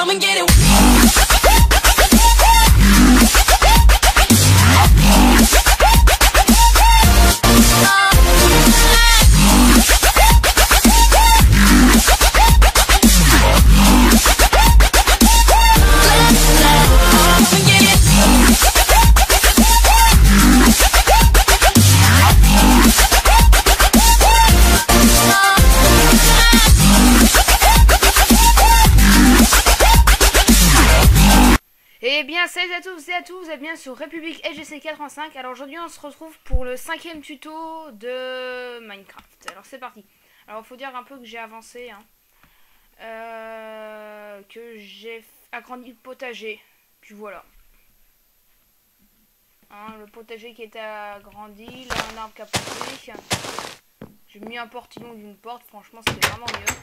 come and get it. Eh bien salut à tous et à tous, vous êtes bien sur République SGC 85. Alors aujourd'hui on se retrouve pour le 5e tuto de Minecraft. Alors c'est parti. Alors il faut dire un peu que j'ai avancé, hein. Que j'ai agrandi le potager. Puis voilà. Hein, le potager qui était agrandi, là un arbre qui a poussé. J'ai mis un portillon d'une porte, franchement c'était vraiment mieux.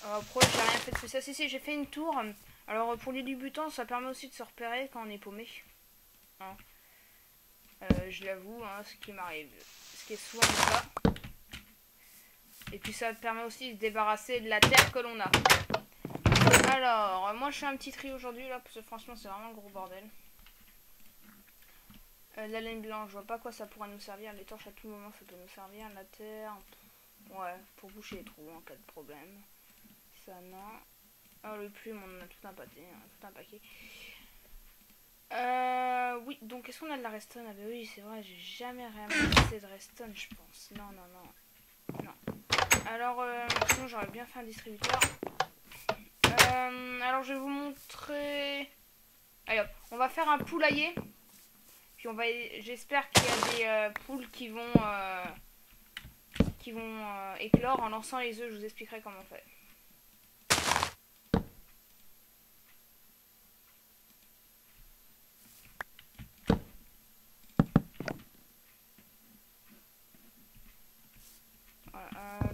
Après j'ai rien fait de spécial. Si j'ai fait une tour. Alors pour les débutants ça permet aussi de se repérer quand on est paumé, hein. Je l'avoue, hein, ce qui m'arrive, ce qui est souvent le cas. Et puis ça permet aussi de se débarrasser de la terre que l'on a. Alors moi je fais un petit tri aujourd'hui là parce que franchement c'est vraiment le gros bordel. La laine blanche, je vois pas quoi ça pourra nous servir. Les torches à tout moment ça peut nous servir. La terre, ouais, pour boucher les trous en cas de problème. Ça non. Oh le plume, on en a tout un pâté, hein, tout un paquet. Oui, donc est-ce qu'on a de la redstone? Ah bah oui, c'est vrai, j'ai jamais ramassé de redstone, je pense. Non. Alors, sinon j'aurais bien fait un distributeur. Alors je vais vous montrer. Allez hop, on va faire un poulailler. Puis on va, j'espère qu'il y a des poules qui vont éclore en lançant les œufs. Je vous expliquerai comment on fait.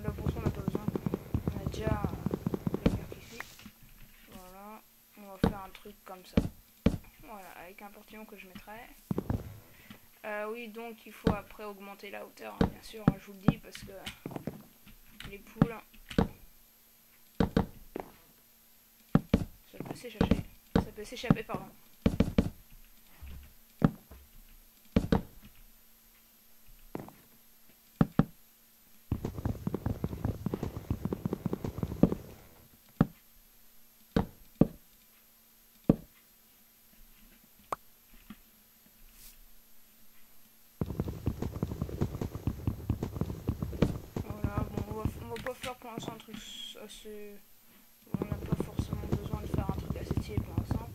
Là pour ça on n'a pas besoin, on a déjà le fer qui suit. Voilà, on va faire un truc comme ça. Voilà, avec un portillon que je mettrai. Oui, donc il faut après augmenter la hauteur, hein, bien sûr, je vous le dis parce que les poules, ça peut s'échapper, pardon. Pour l'instant un truc assez... On n'a pas forcément besoin de faire un truc assez stylé pour l'instant.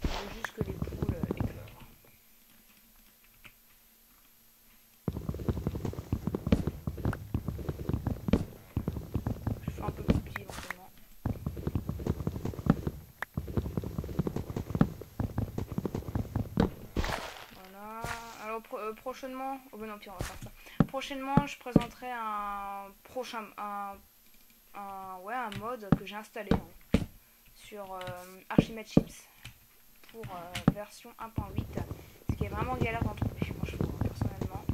Il faut juste que les poules éclorent. Je fais un peu plus petit éventuellement. Voilà. Alors prochainement... Oh ben non, pire, on va faire ça. Prochainement, je présenterai un mode que j'ai installé sur Archimate Chips pour version 1.8, ce qui est vraiment galère d'en trouver, moi je trouve personnellement.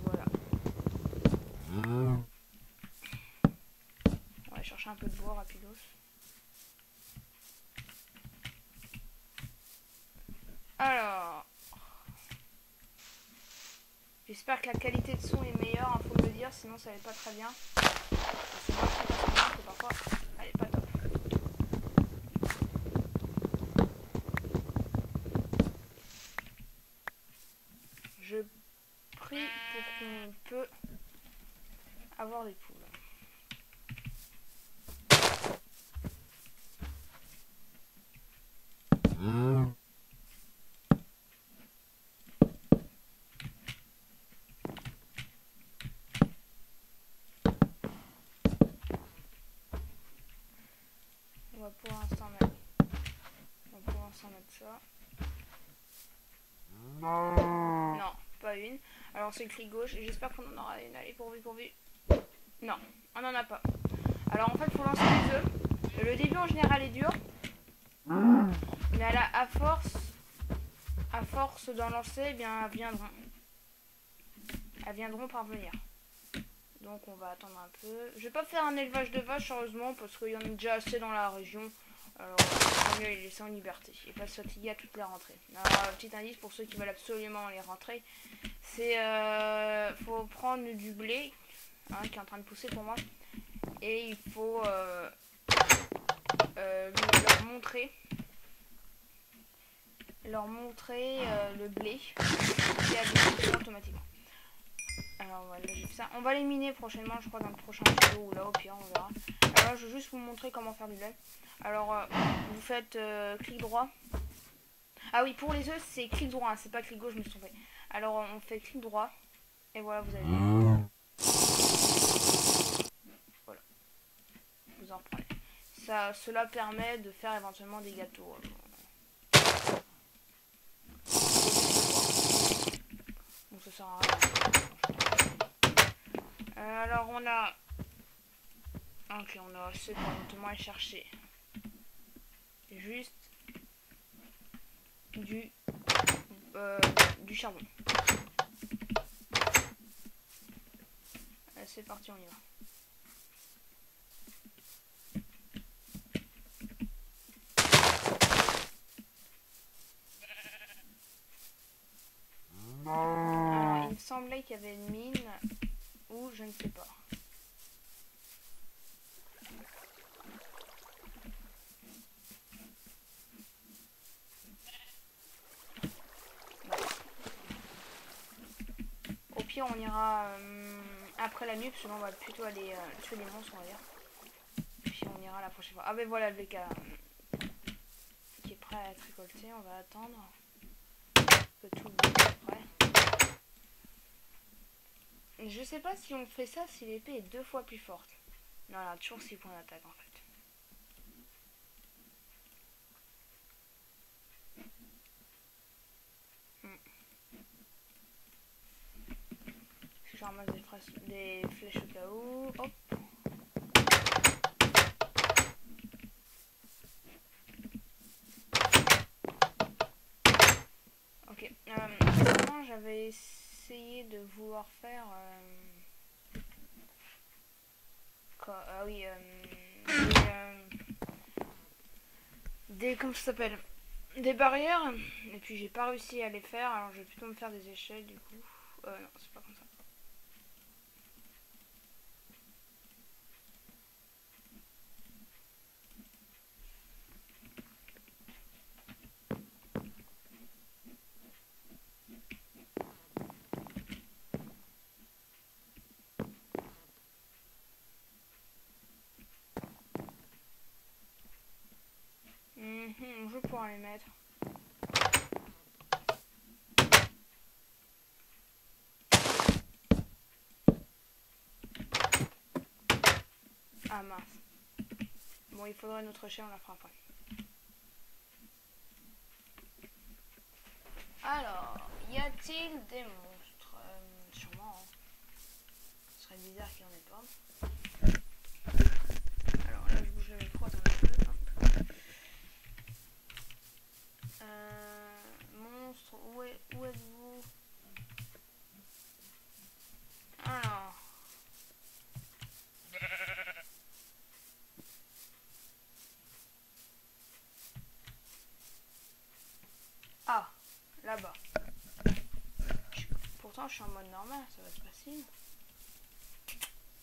Voilà. On va chercher un peu de bois rapidos. Alors, j'espère que la qualité de son est meilleure, hein, faut me le dire, sinon ça n'est pas très bien. C'est moi qui pense que parfois elle est pas top. Je prie pour qu'on peut avoir des poules. On va pour l'instant mettre ça. Non, pas une. Alors c'est le clic gauche et j'espère qu'on en aura une. Allez, pourvu. Non, on n'en a pas. Alors en fait, il faut lancer les œufs. Le début en général est dur. Mais là, à force d'en lancer, eh bien, elles viendront parvenir. Donc on va attendre un peu. Je vais pas faire un élevage de vaches heureusement parce qu'il y en a déjà assez dans la région. Alors on va mieux les laisser en liberté et pas se fatiguer à toutes les rentrées. Alors petit indice pour ceux qui veulent absolument les rentrer, c'est faut prendre du blé qui est en train de pousser pour moi et il faut leur montrer le blé qui a des automatiquement. Alors voilà, j'ai fait ça. On va les miner prochainement, je crois, dans le prochain vidéo ou là au pire, on verra. Alors je vais juste vous montrer comment faire du lait. Alors vous faites clic droit. Ah oui, pour les œufs, c'est clic droit, hein, c'est pas clic gauche, je me suis trompée. Alors on fait clic droit et voilà, vous avez. Voilà, vous en reprenez. Ça, cela permet de faire éventuellement des gâteaux. Donc ça sert à rien. Alors on a. Ok, on a assez pour éventuellement aller chercher. Juste du charbon. Allez, c'est parti, on y va. Alors, il me semblait qu'il y avait une mine ou je ne sais pas. Au pire, on ira après la nuit, parce que là, on va plutôt aller tuer les monstres, on va dire. Puis on ira la prochaine fois. Ah ben voilà le VK qui est prêt à être récolté. On va attendre que tout le monde soit prêt. Je sais pas si on fait ça si l'épée est 2 fois plus forte. Non, elle a toujours 6 points d'attaque en fait. Je ramasse des flèches au cas où. Hop. Ok. Avant, j'avais essayé de vouloir faire. Ah oui. Comment ça s'appelle? Des barrières. Et puis j'ai pas réussi à les faire. Alors je vais plutôt me faire des échelles du coup. Non, c'est pas comme ça. Je vais pouvoir les mettre. Ah mince. Bon, il faudrait une autre échelle, on la fera après. Alors, y a-t-il des monstres? Sûrement. Hein. Ce serait bizarre qu'il n'y en ait pas. Alors là, je bouge le micro, attends un peu. Monstre, où êtes-vous? Alors. Ah, là-bas. Pourtant, je suis en mode normal, ça va être facile.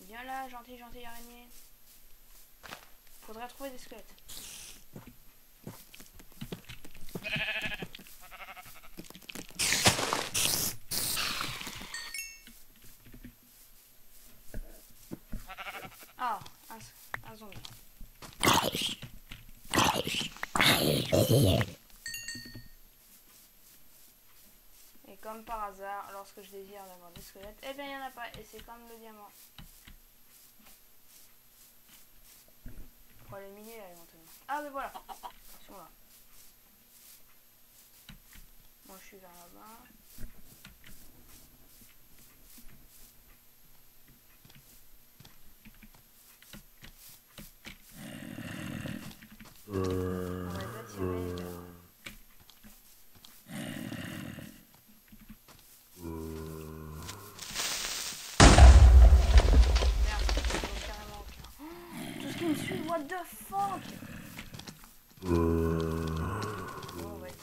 Viens là, gentil araignée. Faudrait trouver des squelettes. Ah, un zombie. Et comme par hasard, lorsque je désire d'avoir des squelettes, eh bien il n'y en a pas. Et c'est comme le diamant. Faut aller miner là éventuellement. Ah mais voilà. Ils sont là. Moi je suis vers là-bas. On va les attirer vers... dessus, what the fuck. Bon, vas-y.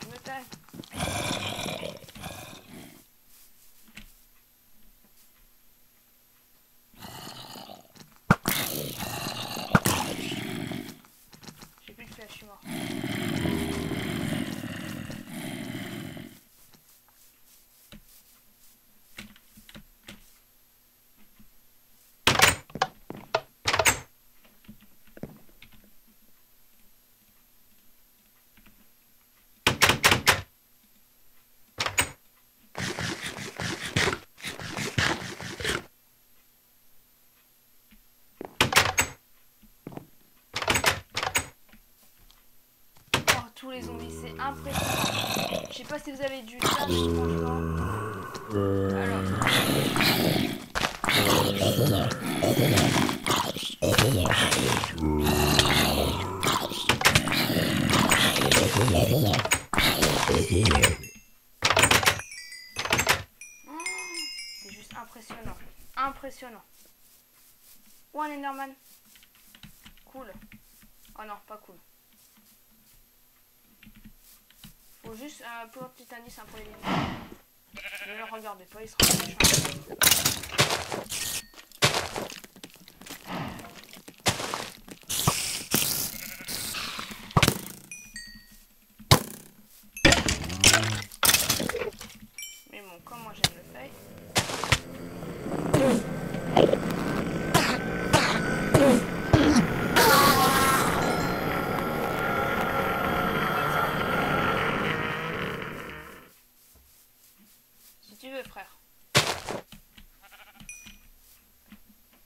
Je me tais. J'ai plus de flèche, je suis mort. Tous les zombies, c'est impressionnant. Je sais pas si vous avez du temps, mais franchement. Alors. C'est juste impressionnant. Impressionnant. Oh, un Enderman. Cool. Oh non, pas cool. Faut juste un petit indice pour les vidéos. Ne le regardez pas, il sera méchant. Mais bon, comme moi j'aime le faire. Frère.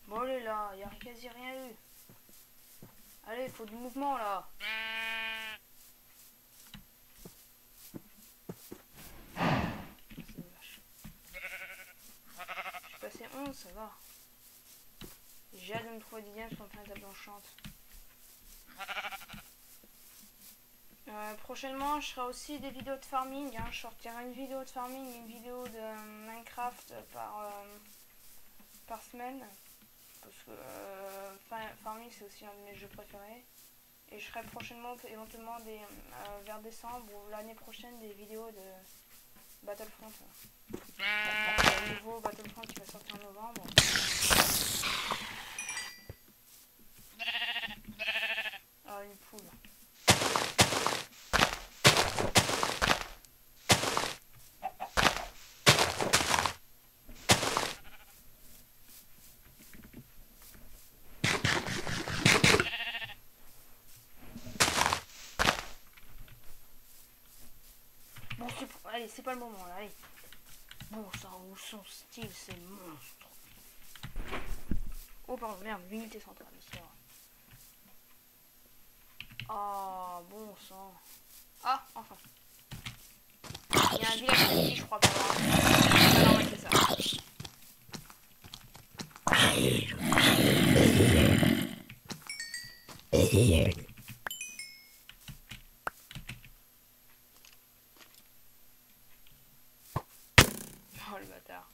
Bon allez là, il n'y a quasi rien eu. Allez, il faut du mouvement là. C'est vache. Je suis passé 11, ça va. J'ai hâte de me trouver des games pour faire une table enchante. Prochainement, je ferai aussi des vidéos de farming. Hein. Je sortirai une vidéo de farming et une vidéo de Minecraft par semaine. Parce que farming, c'est aussi un de mes jeux préférés. Et je ferai prochainement, éventuellement, vers décembre ou l'année prochaine, des vidéos de Battlefront. Le nouveau Battlefront qui va sortir en novembre. Ah, une poule. Bon, allez, c'est pas le moment là, allez. Bon, ça, où son style, c'est monstre. Oh, pardon, merde, l'unité centrale, c'est vrai. Ah, bon sang. Ah, enfin. Il y a un village ici, je crois pas. Alors, ouais, c'est ça. Oh, le bâtard.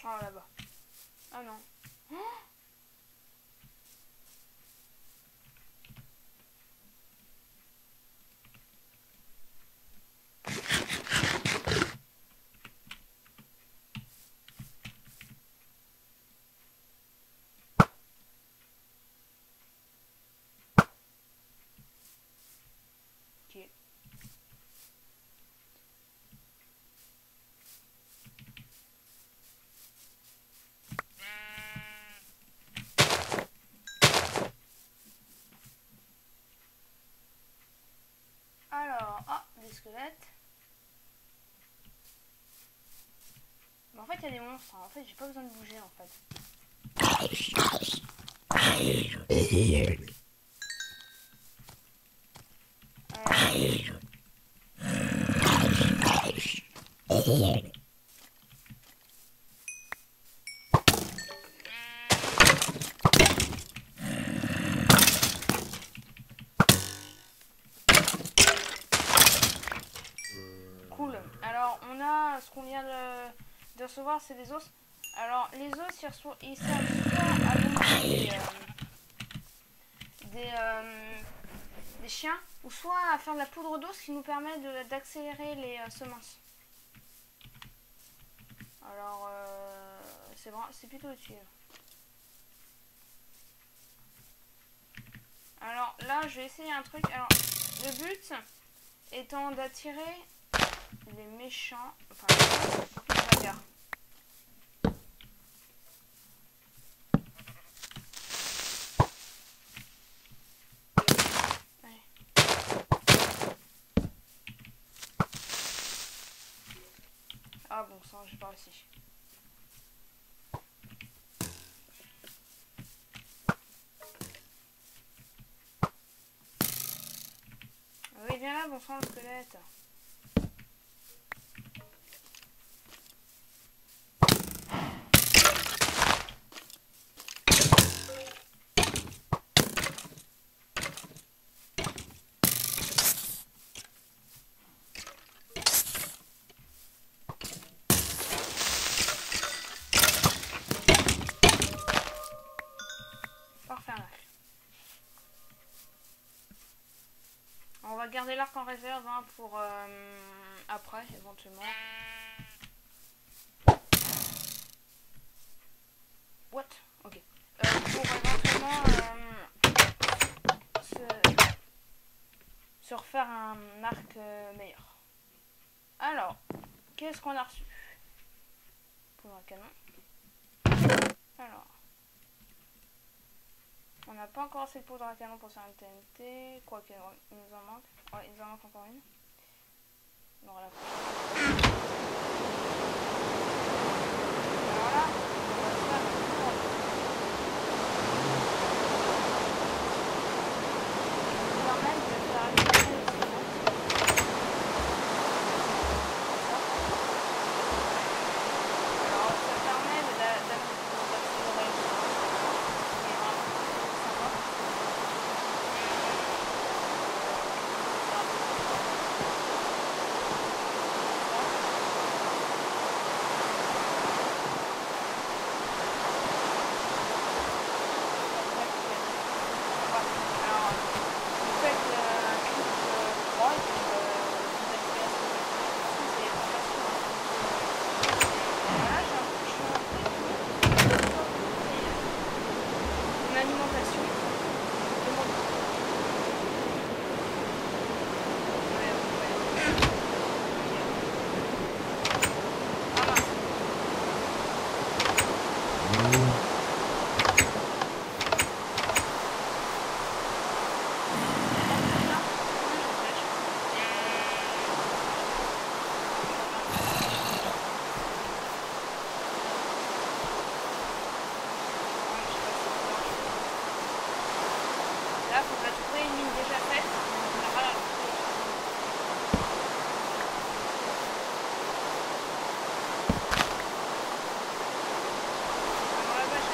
Oh, là-bas. Ah non. Oh, ok. Alors, ah, des squelettes. Mais en fait, il y a des monstres. Hein. En fait, j'ai pas besoin de bouger en fait. Cool. Alors, on a ce qu'on vient de recevoir, c'est des os. Alors, les os, ils servent soit à donner des chiens, ou soit à faire de la poudre d'os qui nous permet d'accélérer les semences. Alors, c'est plutôt utile. Alors là, je vais essayer un truc. Alors, le but étant d'attirer les méchants, enfin les bagarres. Allez. Ah bon sang, j'ai pas réussi. Oui, viens là, bon sang, le squelette. On va garder l'arc en réserve hein, pour après, éventuellement. What? Ok. Pour éventuellement se refaire un arc meilleur. Alors, qu'est-ce qu'on a reçu? Pour un canon. Alors. On n'a pas encore assez de poudre à canon pour faire une TNT. Quoi qu'il nous en manque. Ouais, il nous en manque encore une. On aura la prochaine. Alors là, on va faire un tour. Ça nous permet de faire accélérer les semences. Alors, ça permet d'accélérer les semences. Là, il faudra trouver une ligne déjà faite. On verra la alors la vache,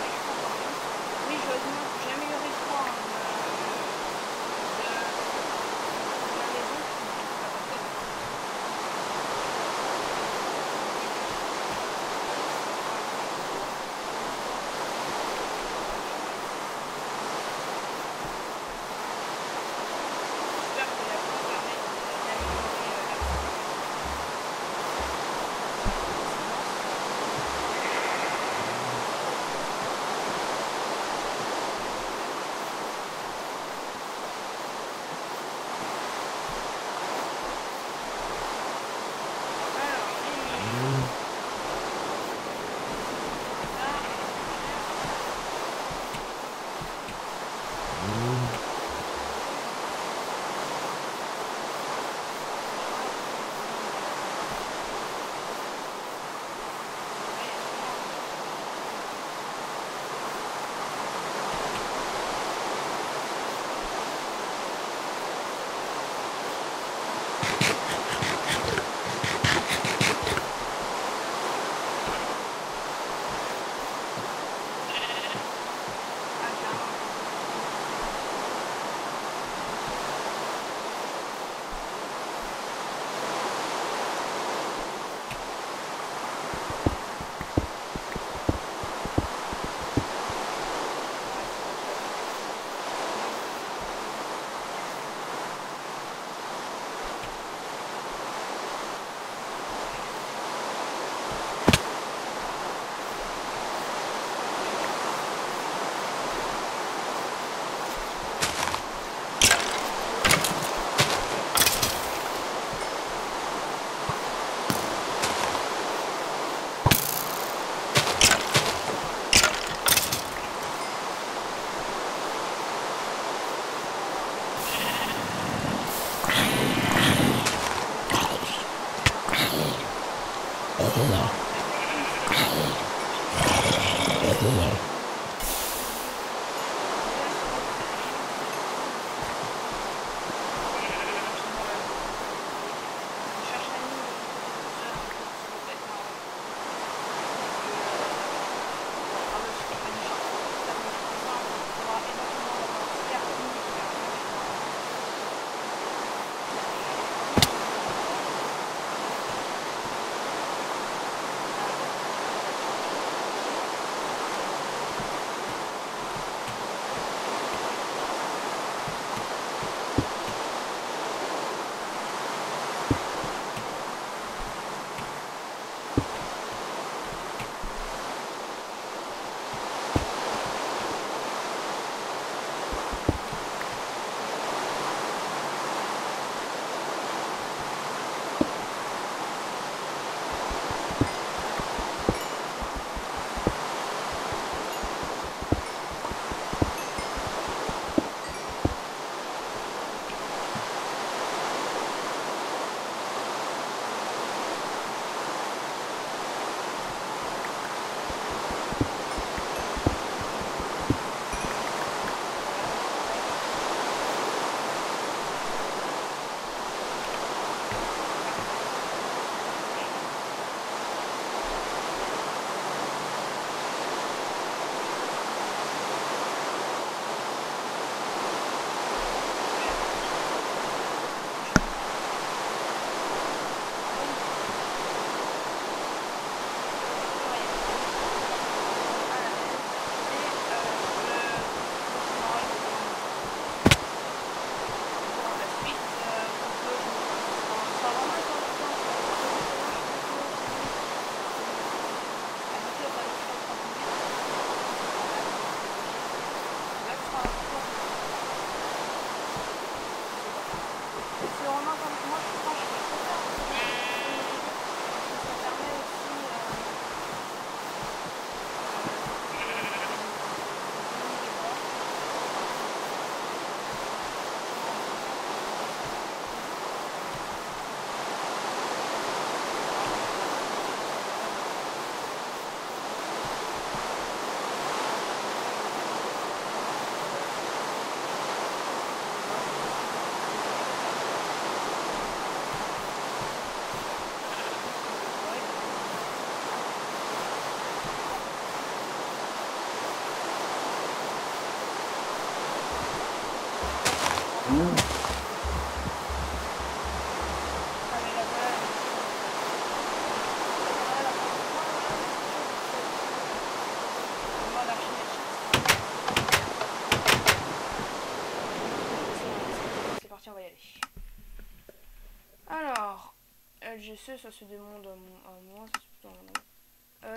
Alors, LGC, ça c'est des mondes à moi, ça c'est plutôt un monde.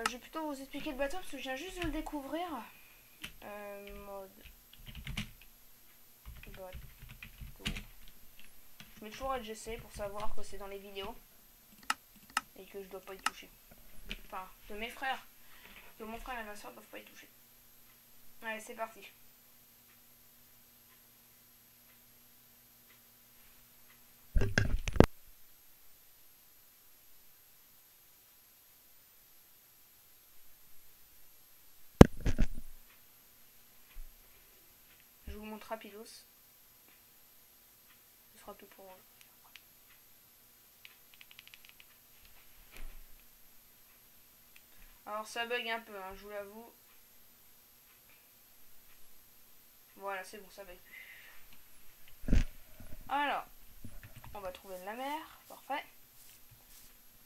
Je vais plutôt vous expliquer le bateau parce que je viens juste de le découvrir. Mode bateau. Je mets toujours LGC pour savoir que c'est dans les vidéos et que je dois pas y toucher. Enfin, de mes frères, que mon frère et ma soeur doivent pas y toucher. Allez, c'est parti. Je vous montre rapidos. Ce sera tout pour... Alors ça bug un peu, hein, je vous l'avoue. Voilà, c'est bon, ça bug plus. Alors, on va trouver de la mer, parfait.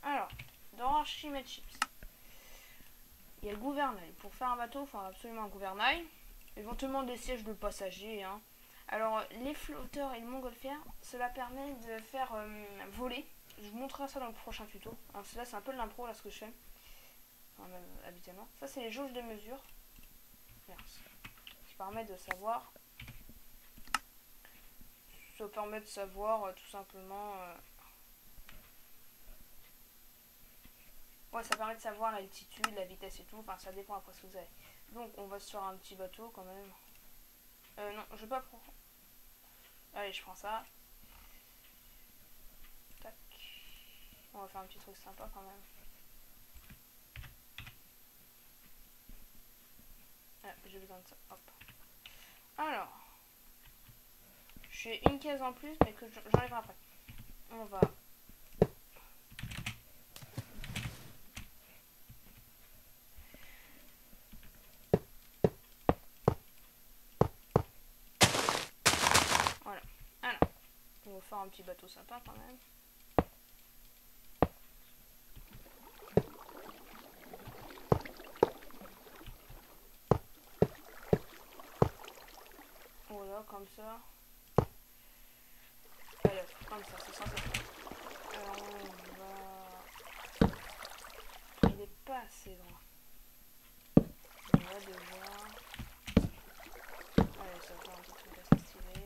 Alors, dans Archimedes, il y a le gouvernail. Pour faire un bateau, il faut absolument un gouvernail. Éventuellement des sièges de passagers. Hein. Alors, les flotteurs et le montgolfière, cela permet de faire voler. Je vous montrerai ça dans le prochain tuto. Alors, là, c'est un peu de l'impro, là, ce que je fais. Enfin, même habituellement. Ça, c'est les jauges de mesure. Merci. Qui permet de savoir... Ça permet de savoir, tout simplement... Ouais, ça permet de savoir l'altitude, la vitesse et tout. Enfin, ça dépend après ce que vous avez. Donc, on va sur un petit bateau, quand même. Non, je vais pas prendre... Allez, je prends ça. Tac. On va faire un petit truc sympa, quand même. j'ai besoin de ça. Hop. Alors, j'ai une case en plus, mais que j'enlèverai après. On va... Voilà. Alors, on va faire un petit bateau sympa quand même. Voilà, comme ça. Allez, comme ça, c'est censé faire. Alors, on va... Il est pas assez grand. On va déjà... Allez, ça va faire un petit truc assez stylé.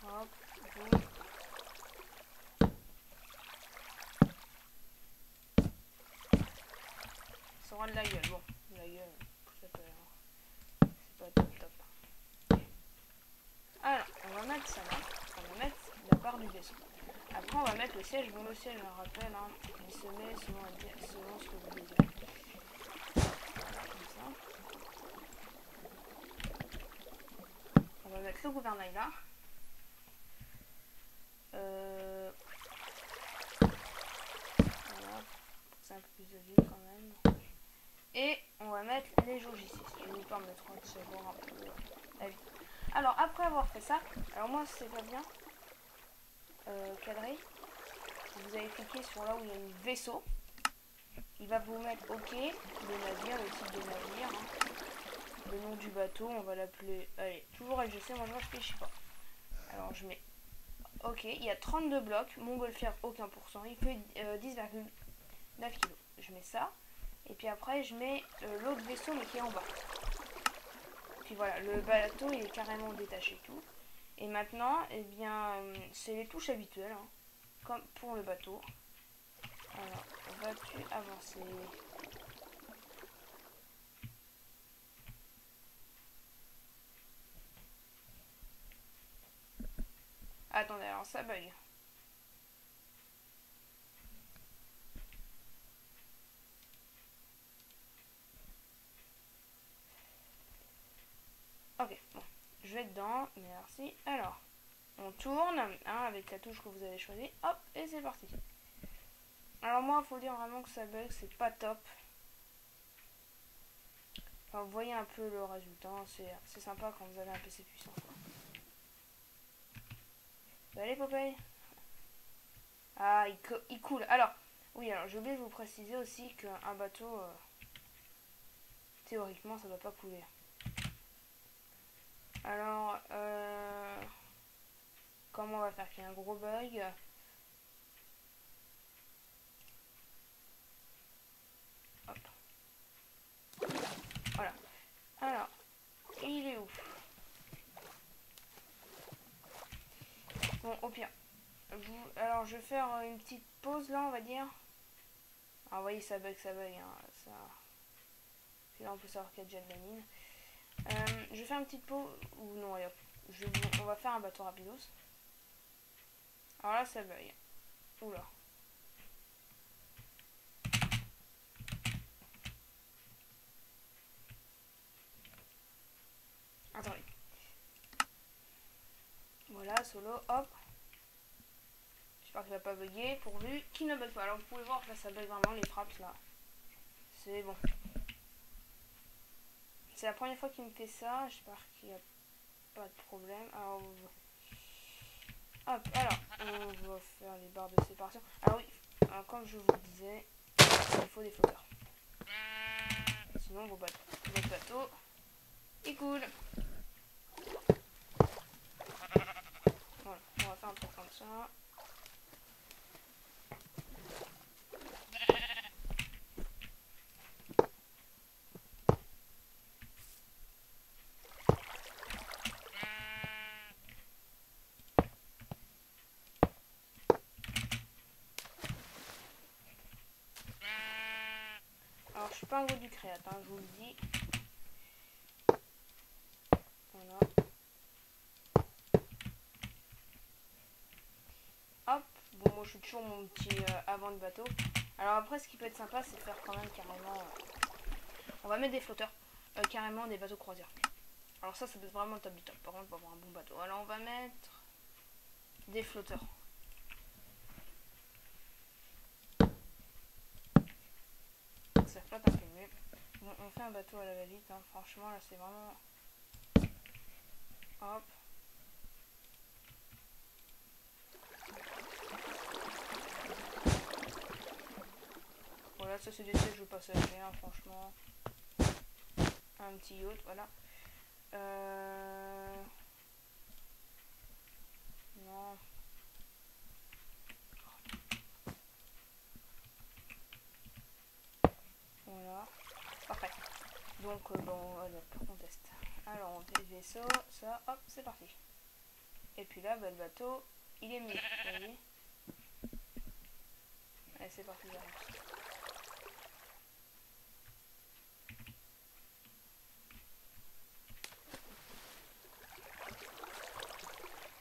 Hop, boum. Ça aura de la gueule. Bon, la gueule, ça peut... C'est pas top top. Alors, on va mettre ça là. On va mettre la barre du vaisseau. Après, on va mettre le siège. Bon, le siège, je le rappelle, hein, il se met selon ce que vous désirez. Voilà, comme ça. On va mettre le gouvernail là. Voilà, pour que c'est un peu plus de vue quand même. Et on va mettre les jauges ici, ce qui nous permettra de savoir un peu la vie. Alors, après avoir fait ça, alors moi, c'est pas bien cadré. Vous allez cliquer sur là où il y a un vaisseau. Il va vous mettre OK, le navire, le type de navire, hein. Le nom du bateau, on va l'appeler... Allez, toujours LGC, moi je réfléchis pas. Alors je mets OK, il y a 32 blocs, montgolfière aucun pourcent, il fait 10,9 kg. Je mets ça, et puis après je mets l'autre vaisseau mais qui est en bas. Puis voilà, le bateau il est carrément détaché tout. Et maintenant, eh bien, c'est les touches habituelles, hein, comme pour le bateau. Alors, vas-tu avancer? Attendez, alors ça bug. Ok, bon, je vais dedans, merci. Alors, on tourne, hein, avec la touche que vous avez choisie. Hop, et c'est parti. Alors moi, il faut dire vraiment que ça bug, c'est pas top. Enfin, vous voyez un peu le résultat, hein, c'est sympa quand vous avez un PC puissant. Allez, Popeye. Ah, il coule. Alors, oui, alors j'ai oublié de vous préciser aussi qu'un bateau, théoriquement, ça doit pas couler. Alors, comment on va faire qu'il y ait un gros bug? Hop. Voilà. Alors, il est où? Bon, au pire. Alors, je vais faire une petite pause là, on va dire. Alors, vous voyez, ça bug, hein, ça... Puis là, on peut savoir qu'il y a déjà de la mine. Je vais faire une petite pause. Ou non, allez hop. On va faire un bateau rapidos. Alors là, ça bug. Oula. Attendez. Voilà, solo, hop. J'espère qu'il va pas bugger, pourvu qu'il ne bug pas. Alors vous pouvez voir que là ça bug vraiment, les frappes là. C'est bon. C'est la première fois qu'il me fait ça, j'espère qu'il n'y a pas de problème. Alors, hop, alors, on va faire les barres de séparation. Alors oui, alors, comme je vous le disais, il faut des flotteurs. Sinon votre bateau, il coule. Voilà, on va faire un truc comme ça. Alors je suis pas en haut du créat, hein, je vous le dis. Voilà. Bon, moi je suis toujours mon petit avant de bateau. Alors après, ce qui peut être sympa, c'est de faire quand même carrément... on va mettre des flotteurs, carrément des bateaux croisières. Alors ça peut être vraiment le top du top. Par contre, pour avoir un bon bateau. Alors on va mettre des flotteurs. Ça flotte un peu mieux. Bon, on fait un bateau à la va-vite. Hein. Franchement, là, c'est vraiment... Hop. Voilà, ça c'est des sièges passagers, hein, franchement. Un petit yacht, voilà. Non. Voilà. Parfait. Donc, bon, on teste. Alors, on fait le vaisseau, ça, hop, c'est parti. Et puis là, bah, le bateau, il est mis, vous voyez. Allez, c'est parti, j'arrive.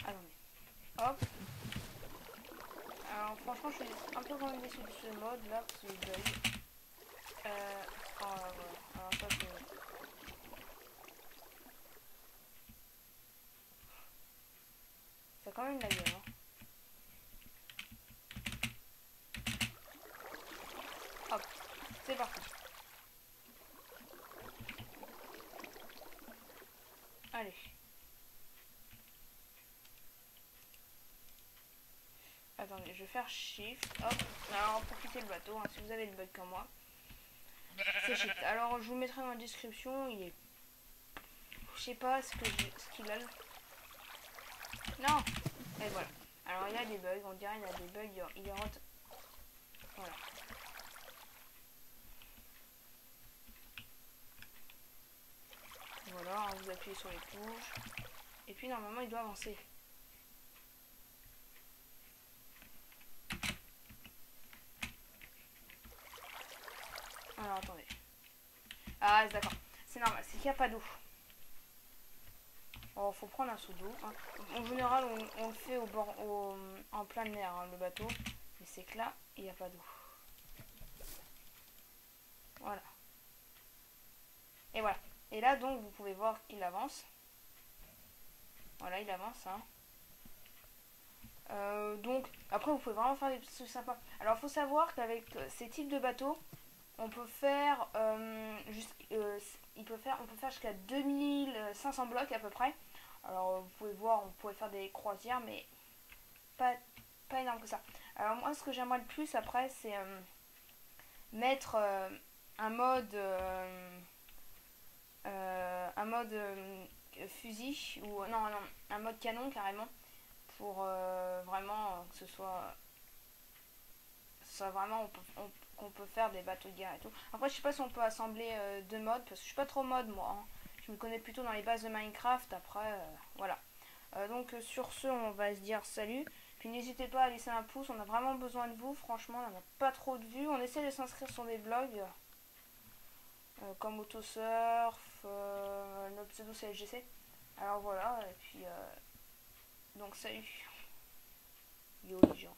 Attendez. Hop. Alors, franchement, je suis un peu quand même déçu de ce mode là, parce que j'ai déjà eu. Oh, voilà. Alors, ça, c'est. Ça a quand même la gueule, hein. Hop, c'est parti. Allez. Attendez, je vais faire shift. Hop. Alors, pour quitter le bateau, hein, si vous avez le bug comme moi, c'est shift. Alors, je vous mettrai dans la description. Il est. Je sais pas ce qu'il a. Non. Et voilà. Alors, il y a des bugs. On dirait qu'il y a des bugs. Il rentre. Voilà. Voilà, hein, vous appuyez sur les touches. Et puis, normalement, il doit avancer. Alors, attendez. Ah, d'accord. C'est normal, c'est qu'il n'y a pas d'eau. Oh, faut prendre un seau d'eau. Hein. En général, on le fait en pleine mer, hein, le bateau. Mais c'est que là, il n'y a pas d'eau. Voilà. Et voilà. Et là, donc, vous pouvez voir qu'il avance. Voilà, il avance. Hein. Donc, après, vous pouvez vraiment faire des trucs sympas. Alors, il faut savoir qu'avec ces types de bateaux, on peut faire, on peut faire jusqu'à 2500 blocs à peu près. Alors, vous pouvez voir, on pourrait faire des croisières, mais pas énorme que ça. Alors, moi, ce que j'aimerais le plus après, c'est mettre un mode fusil ou non, un mode canon carrément pour vraiment que ce soit vraiment qu'on peut faire des bateaux de guerre et tout. Après, je sais pas si on peut assembler deux modes parce que je suis pas trop mode moi. Hein. Je me connais plutôt dans les bases de Minecraft. Après, voilà. Donc sur ce, on va se dire salut. Puis n'hésitez pas à laisser un pouce. On a vraiment besoin de vous. Franchement, on n'a pas trop de vues. On essaie de s'inscrire sur des blogs comme Autosurf, notre pseudo c'est LGC. Alors voilà. Et puis donc salut. Yo les gens.